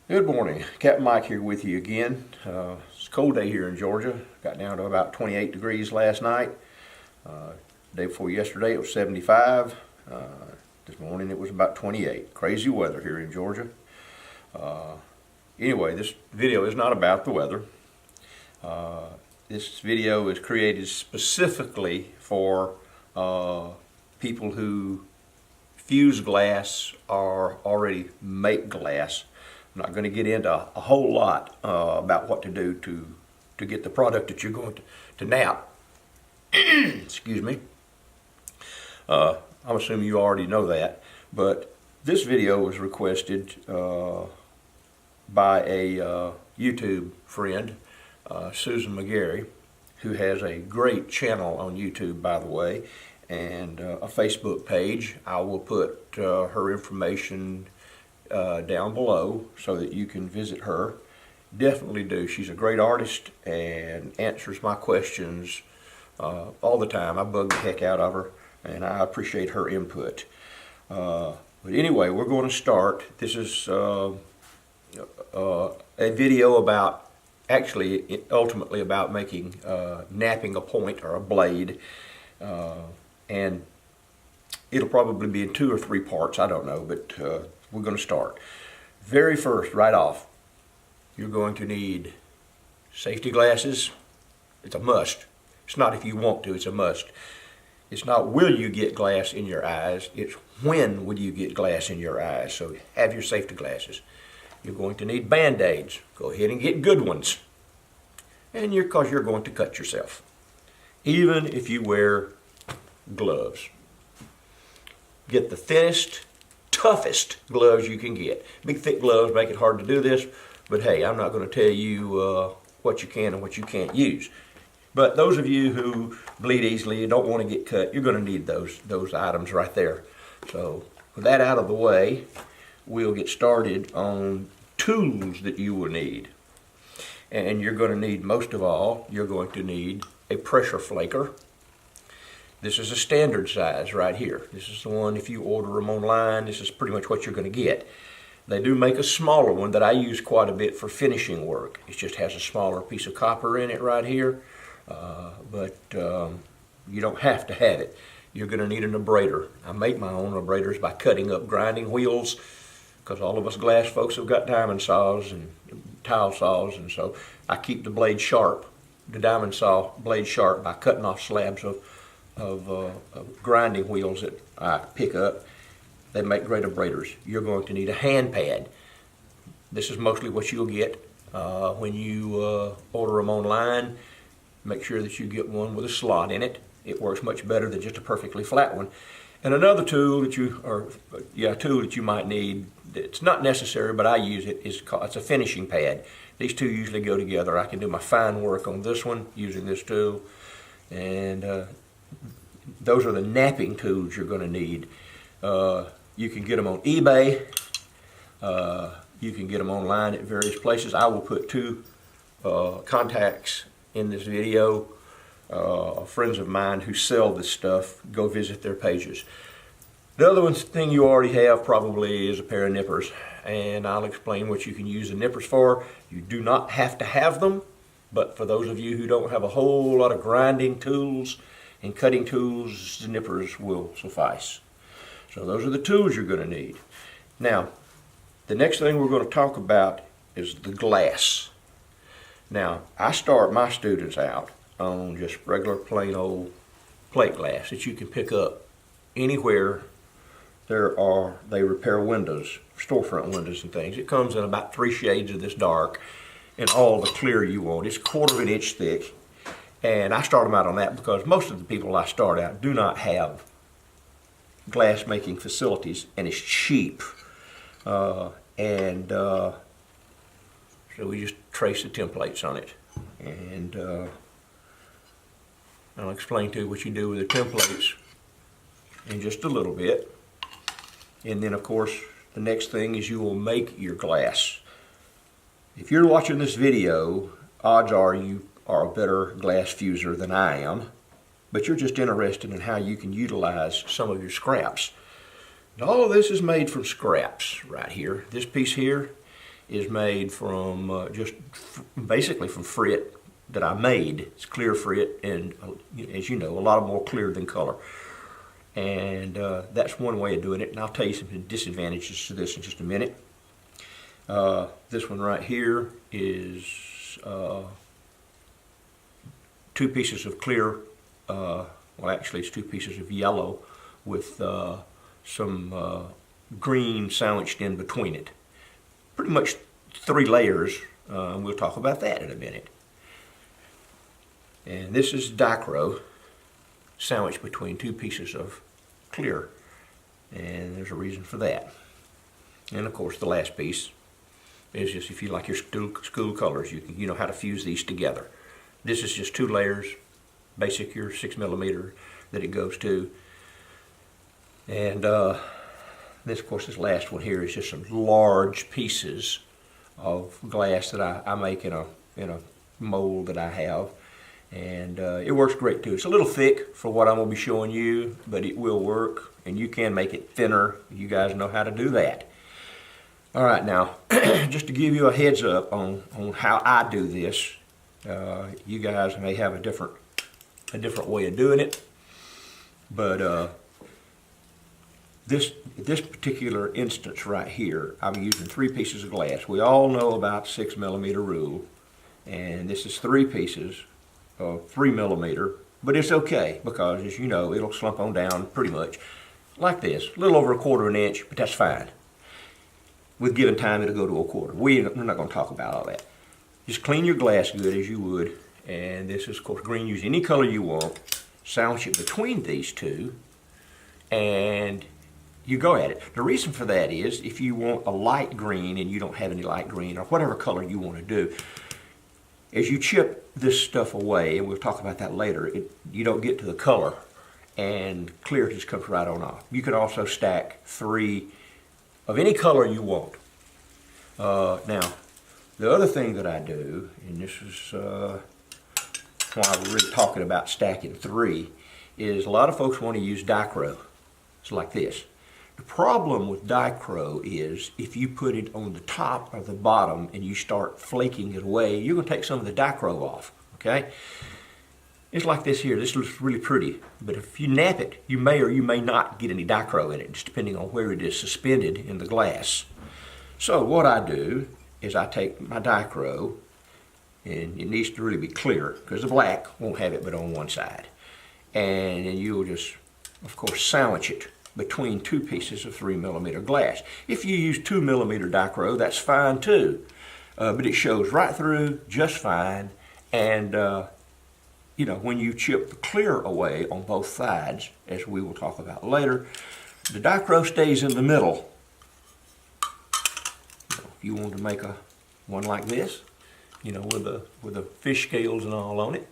Good morning. Captain Mike here with you again. It's a cold day here in Georgia. Got down to about 28 degrees last night. Day before yesterday it was 75. This morning it was about 28. Crazy weather here in Georgia. Anyway, this video is not about the weather. This video is created specifically for people who fuse glass or already make glass. I'm not going to get into a whole lot about what to do to get the product that you're going to nap. Excuse me. I'm assuming you already know that, but this video was requested by a YouTube friend, Susan McGarry, who has a great channel on YouTube, by the way, and a Facebook page. I will put her information down below so that you can visit her. Definitely do. She's a great artist and answers my questions all the time. I bug the heck out of her, and I appreciate her input. But anyway, we're going to start. This is a video about, actually, ultimately about making, napping a point or a blade. And it'll probably be in 2 or 3 parts, I don't know, but we're going to start. Very first, right off, you're going to need safety glasses. It's a must. It's not if you want to, it's a must. It's not will you get glass in your eyes, it's when will you get glass in your eyes. So have your safety glasses. You're going to need Band-Aids. Go ahead and get good ones. And because you're going to cut yourself, even if you wear gloves. Get the thinnest, toughest gloves you can get. Big thick gloves make it hard to do this, but hey, I'm not going to tell you what you can and what you can't use. But those of you who bleed easily and don't want to get cut, you're going to need those items right there. So with that out of the way, we'll get started on tools that you will need. And you're going to need, most of all, you're going to need a pressure flaker. This is a standard size right here. This is the one, if you order them online, this is pretty much what you're going to get. They do make a smaller one that I use quite a bit for finishing work. It just has a smaller piece of copper in it right here, but you don't have to have it. You're going to need an abrader. I make my own abraders by cutting up grinding wheels, because all of us glass folks have got diamond saws and tile saws, and so I keep the blade sharp, the diamond saw blade sharp, by cutting off slabs of grinding wheels that I pick up. They make great abraders. You're going to need a hand pad. This is mostly what you'll get when you order them online. Make sure that you get one with a slot in it. It works much better than just a perfectly flat one. And another tool that you might need, it's not necessary, but I use it, it's a finishing pad. These two usually go together. I can do my fine work on this one using this tool, and those are the napping tools you're going to need. You can get them on eBay. You can get them online at various places. I will put 2 contacts in this video. Friends of mine who sell this stuff. Go visit their pages. The other thing you already have probably is a pair of nippers, and I'll explain what you can use the nippers for. You do not have to have them, but for those of you who don't have a whole lot of grinding tools and cutting tools, the nippers will suffice. So those are the tools you're going to need. Now, the next thing we're going to talk about is the glass. Now, I start my students out on just regular plain old plate glass that you can pick up anywhere they repair windows, storefront windows and things. It comes in about 3 shades of this dark and all the clear you want. It's 1/4 of an inch thick. And I start them out on that because most of the people I start out do not have glass making facilities, and it's cheap. So we just trace the templates on it. And I'll explain to you what you do with the templates in just a little bit. And then, of course, the next thing is you will make your glass. If you're watching this video, odds are you are a better glass fuser than I am, but you're just interested in how you can utilize some of your scraps. And all of this is made from scraps right here. This piece here is made from basically from frit that I made. It's clear frit, and as you know, a lot more clear than color. And that's one way of doing it, and I'll tell you some disadvantages to this in just a minute. This one right here is 2 pieces of clear, well actually it's 2 pieces of yellow with some green sandwiched in between it. Pretty much 3 layers, we'll talk about that in a minute. And this is dichro sandwiched between 2 pieces of clear, and there's a reason for that. And of course the last piece is just, if you like your school colors, you know how to fuse these together. This is just 2 layers, basic your 6mm that it goes to. And this, of course, this last one here is just some large pieces of glass that I make in a mold that I have. And it works great too. It's a little thick for what I'm going to be showing you, but it will work, and you can make it thinner. You guys know how to do that. All right, now, just to give you a heads up on how I do this, you guys may have a different way of doing it, but this particular instance right here, I'm using 3 pieces of glass. We all know about 6mm rule, and this is 3 pieces of 3mm, but it's okay because, as you know, it'll slump on down pretty much like this, a little over 1/4 inch, but that's fine. With given time, it'll go to 1/4. We're not going to talk about all that. Just clean your glass good as you would, and this is, of course, green. Use any color you want. Sandwich it between these 2, and you go at it. The reason for that is if you want a light green and you don't have any light green, or whatever color you want to do, as you chip this stuff away, and we'll talk about that later, you don't get to the color, and clear just comes right on off. You can also stack 3 of any color you want. Now, the other thing that I do, and this is why we're really talking about stacking 3, is a lot of folks want to use dichro. It's like this. The problem with dichro is if you put it on the top or the bottom and you start flaking it away, you're going to take some of the dichro off, okay? It's like this here. This looks really pretty, but if you nap it, you may or you may not get any dichro in it, just depending on where it is suspended in the glass. So what I do is I take my dichro, and it needs to really be clear because the black won't have it but on one side. And then you'll just, of course, sandwich it between 2 pieces of 3mm glass. If you use 2mm dichro, that's fine too, but it shows right through just fine. And you know, when you chip the clear away on both sides, as we will talk about later, the dichro stays in the middle. If you want to make one like this, you know, with the fish scales and all on it,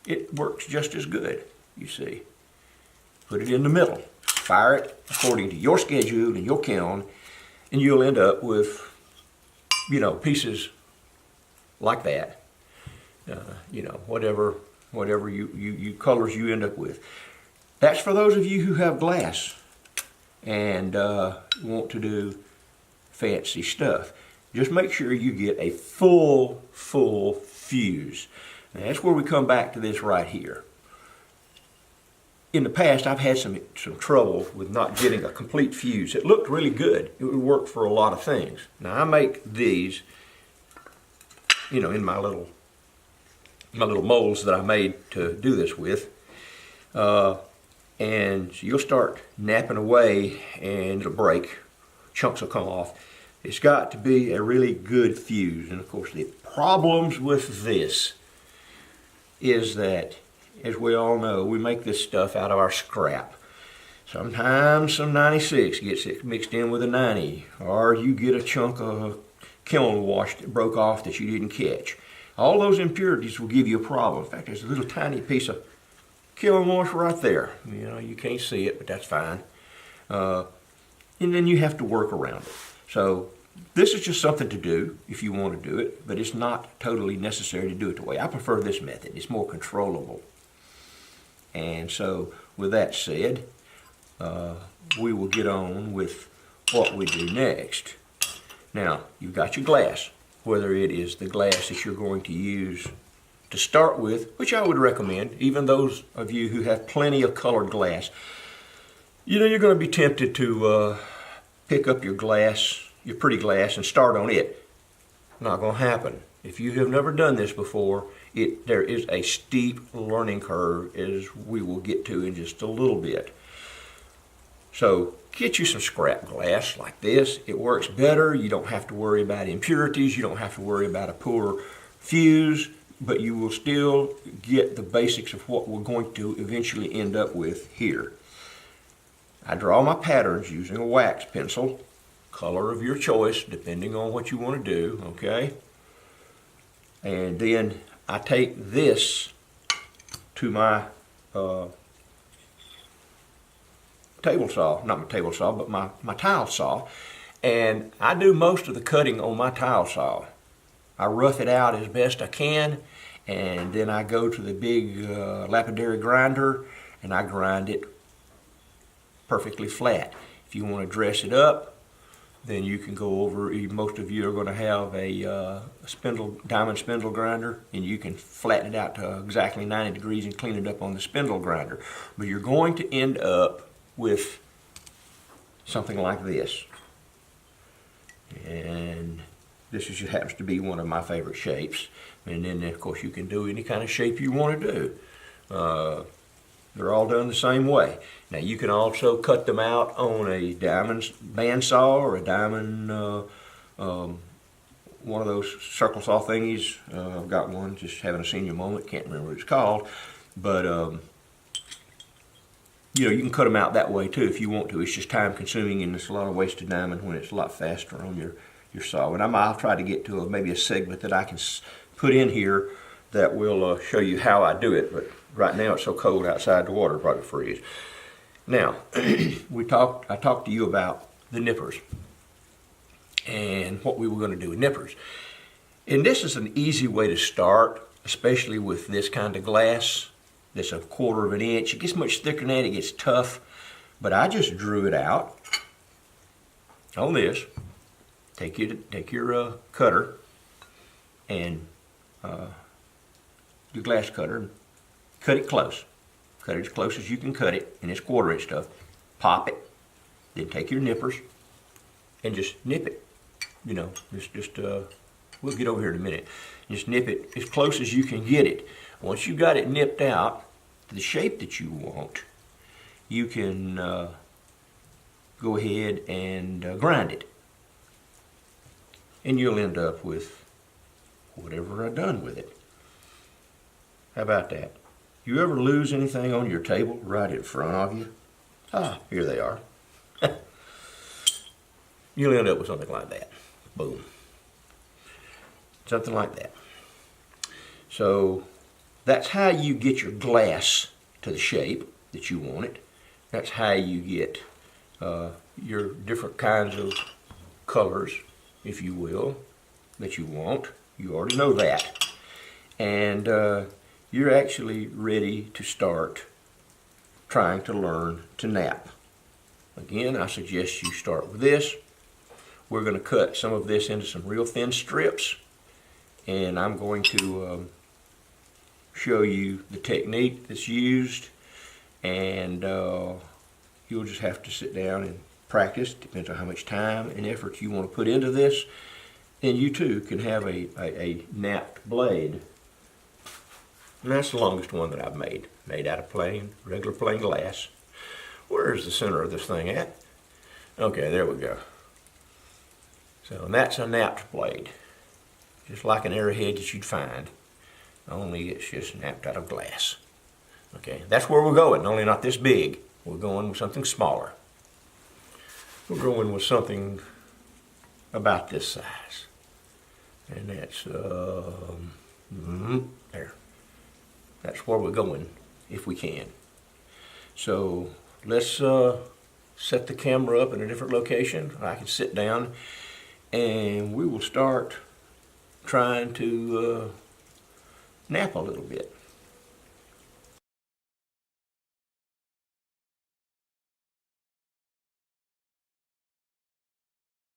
it works just as good, you see. Put it in the middle. Fire it according to your schedule and your kiln, and you'll end up with, you know, pieces like that. You know, whatever you colors you end up with. That's for those of you who have glass and want to do fancy stuff. Just make sure you get a full fuse. And that's where we come back to this right here. In the past, I've had some trouble with not getting a complete fuse. It looked really good. It would work for a lot of things. Now I make these, you know, in my little molds that I made to do this with. And you'll start napping away and it'll break. Chunks will come off. It's got to be a really good fuse. And of course the problems with this is that, as we all know, we make this stuff out of our scrap. Sometimes some 96 gets mixed in with a 90, or you get a chunk of kiln wash that broke off that you didn't catch. All those impurities will give you a problem. In fact, there's a little tiny piece of kiln wash right there. You know, you can't see it, but that's fine. And then you have to work around it. So this is just something to do if you want to do it, but it's not totally necessary to do it the way. I prefer this method. It's more controllable. And so with that said, we will get on with what we do next. Now, you've got your glass, whether it is the glass that you're going to use to start with, which I would recommend, even those of you who have plenty of colored glass. You know, you're going to be tempted to pick up your glass, your pretty glass, and start on it. Not going to happen. If you have never done this before, there is a steep learning curve, as we will get to in just a little bit. So get you some scrap glass like this. It works better. You don't have to worry about impurities. You don't have to worry about a poor fuse, but you will still get the basics of what we're going to eventually end up with here. I draw my patterns using a wax pencil, color of your choice, depending on what you want to do, okay? And then I take this to my table saw, not my table saw, but my tile saw, and I do most of the cutting on my tile saw. I rough it out as best I can, and then I go to the big lapidary grinder and I grind it perfectly flat. If you want to dress it up, then you can go over, most of you are going to have a diamond spindle grinder, and you can flatten it out to exactly 90 degrees and clean it up on the spindle grinder. But you're going to end up with something like this. And this just happens to be one of my favorite shapes. And then, of course, you can do any kind of shape you want to do. They're all done the same way. Now, you can also cut them out on a diamond bandsaw or a diamond, one of those circle saw thingies. I've got one, just having a senior moment, can't remember what it's called. But, you know, you can cut them out that way too if you want to. It's just time consuming, and it's a lot of wasted diamond when it's a lot faster on your saw. And I'll try to get to maybe a segment that I can put in here that will show you how I do it. But right now it's so cold outside, the water probably freeze. Now, I talked to you about the nippers and what we were going to do with nippers. And this is an easy way to start, especially with this kind of glass. That's a 1/4 of an inch. It gets much thicker than that, it gets tough. But I just drew it out on this. Take your cutter and your glass cutter and cut it close. Cut it as close as you can cut it, and it's 1/4 inch stuff. Pop it. Then take your nippers and just nip it. You know, we'll get over here in a minute. Just nip it as close as you can get it. Once you got it nipped out to the shape that you want, you can go ahead and grind it. And you'll end up with whatever I've done with it. How about that? You ever lose anything on your table right in front of you? Ah, here they are. You'll end up with something like that. Boom. Something like that. So that's how you get your glass to the shape that you want it. That's how you get your different kinds of colors, if you will, that you want. You already know that. And you're actually ready to start trying to learn to nap. Again, I suggest you start with this. We're going to cut some of this into some real thin strips, and I'm going to show you the technique that's used, and you'll just have to sit down and practice. Depends on how much time and effort you want to put into this. And you too can have a napped blade. And that's the longest one that I've made out of regular plain glass. Where's the center of this thing at? Okay, there we go. So, and that's a napped blade, just like an arrowhead that you'd find, only it's just napped out of glass. Okay, that's where we're going, only not this big. We're going with something smaller. We're going with something about this size. And that's, there. That's where we're going, if we can. So let's set the camera up in a different location. I can sit down and we will start trying to nap a little bit.